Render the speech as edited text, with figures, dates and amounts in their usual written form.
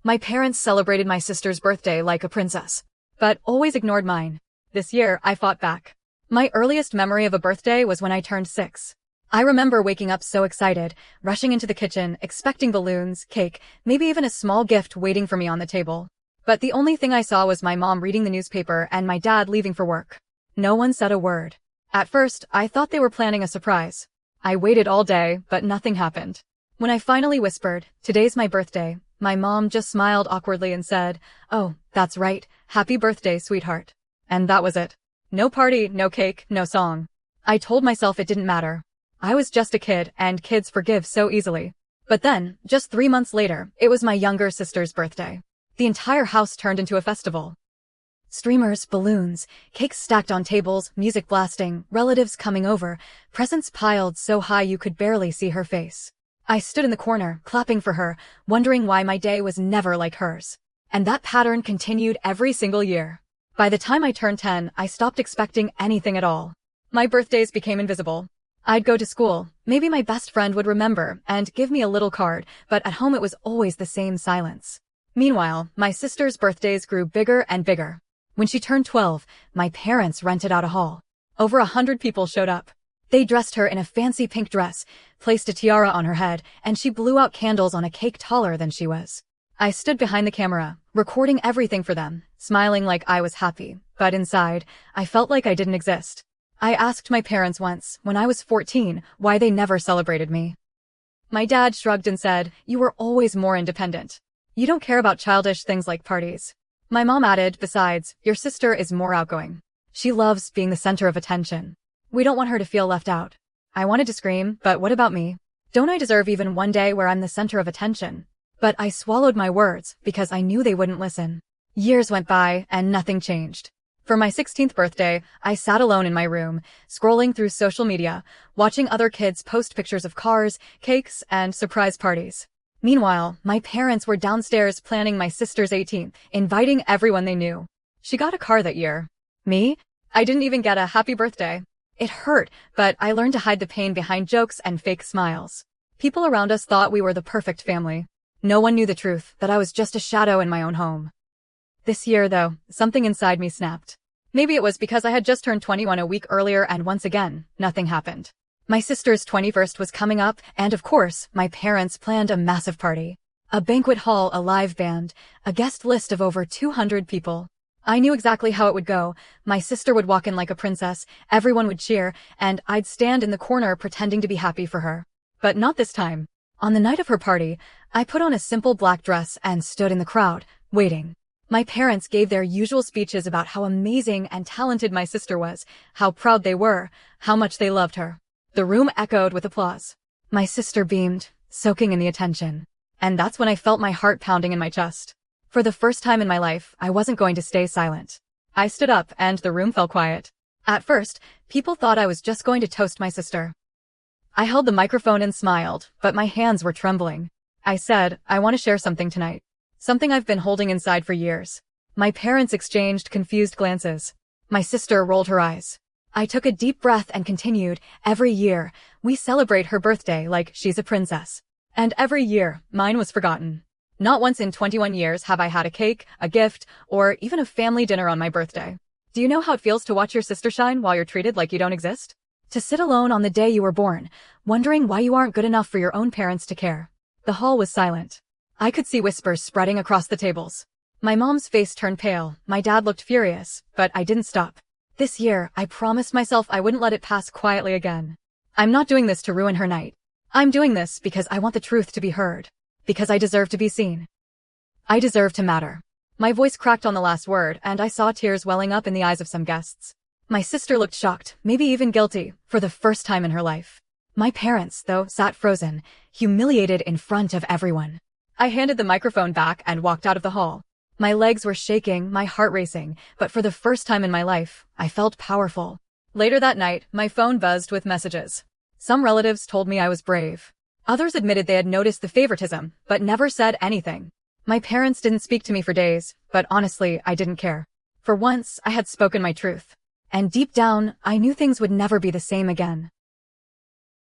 My parents celebrated my sister's birthday like a princess, but always ignored mine. This year, I fought back. My earliest memory of a birthday was when I turned 6. I remember waking up so excited, rushing into the kitchen, expecting balloons, cake, maybe even a small gift waiting for me on the table. But the only thing I saw was my mom reading the newspaper and my dad leaving for work. No one said a word. At first, I thought they were planning a surprise. I waited all day, but nothing happened. When I finally whispered, "Today's my birthday," my mom just smiled awkwardly and said, "Oh, that's right. Happy birthday, sweetheart." And that was it. No party, no cake, no song. I told myself it didn't matter. I was just a kid, and kids forgive so easily. But then, just 3 months later, it was my younger sister's birthday. The entire house turned into a festival. Streamers, balloons, cakes stacked on tables, music blasting, relatives coming over, presents piled so high you could barely see her face. I stood in the corner, clapping for her, wondering why my day was never like hers. And that pattern continued every single year. By the time I turned 10, I stopped expecting anything at all. My birthdays became invisible. I'd go to school, maybe my best friend would remember and give me a little card, but at home it was always the same silence. Meanwhile, my sister's birthdays grew bigger and bigger. When she turned 12, my parents rented out a hall. Over 100 people showed up. They dressed her in a fancy pink dress, placed a tiara on her head, and she blew out candles on a cake taller than she was. I stood behind the camera, recording everything for them, smiling like I was happy, but inside, I felt like I didn't exist. I asked my parents once, when I was 14, why they never celebrated me. My dad shrugged and said, "You were always more independent. You don't care about childish things like parties." My mom added, "Besides, your sister is more outgoing. She loves being the center of attention. We don't want her to feel left out." I wanted to scream, but what about me? Don't I deserve even one day where I'm the center of attention? But I swallowed my words because I knew they wouldn't listen. Years went by and nothing changed. For my 16th birthday, I sat alone in my room, scrolling through social media, watching other kids post pictures of cars, cakes, and surprise parties. Meanwhile, my parents were downstairs planning my sister's 18th, inviting everyone they knew. She got a car that year. Me? I didn't even get a happy birthday. It hurt, but I learned to hide the pain behind jokes and fake smiles. People around us thought we were the perfect family. No one knew the truth, that I was just a shadow in my own home. This year, though, something inside me snapped. Maybe it was because I had just turned 21 a week earlier and once again, nothing happened. My sister's 21st was coming up, and of course, my parents planned a massive party. A banquet hall, a live band, a guest list of over 200 people. I knew exactly how it would go. My sister would walk in like a princess, everyone would cheer, and I'd stand in the corner pretending to be happy for her. But not this time. On the night of her party, I put on a simple black dress and stood in the crowd, waiting. My parents gave their usual speeches about how amazing and talented my sister was, how proud they were, how much they loved her. The room echoed with applause. My sister beamed, soaking in the attention. And that's when I felt my heart pounding in my chest. For the first time in my life, I wasn't going to stay silent. I stood up and the room fell quiet. At first, people thought I was just going to toast my sister. I held the microphone and smiled, but my hands were trembling. I said, "I want to share something tonight. Something I've been holding inside for years." My parents exchanged confused glances. My sister rolled her eyes. I took a deep breath and continued, "Every year, we celebrate her birthday like she's a princess. And every year, mine was forgotten. Not once in 21 years have I had a cake, a gift, or even a family dinner on my birthday. Do you know how it feels to watch your sister shine while you're treated like you don't exist? To sit alone on the day you were born, wondering why you aren't good enough for your own parents to care." The hall was silent. I could see whispers spreading across the tables. My mom's face turned pale, my dad looked furious, but I didn't stop. This year, I promised myself I wouldn't let it pass quietly again. I'm not doing this to ruin her night. I'm doing this because I want the truth to be heard. Because I deserve to be seen. I deserve to matter. My voice cracked on the last word, and I saw tears welling up in the eyes of some guests. My sister looked shocked, maybe even guilty, for the first time in her life. My parents, though, sat frozen, humiliated in front of everyone. I handed the microphone back and walked out of the hall. My legs were shaking, my heart racing, but for the first time in my life, I felt powerful. Later that night, my phone buzzed with messages. Some relatives told me I was brave. Others admitted they had noticed the favoritism, but never said anything. My parents didn't speak to me for days, but honestly, I didn't care. For once, I had spoken my truth. And deep down, I knew things would never be the same again.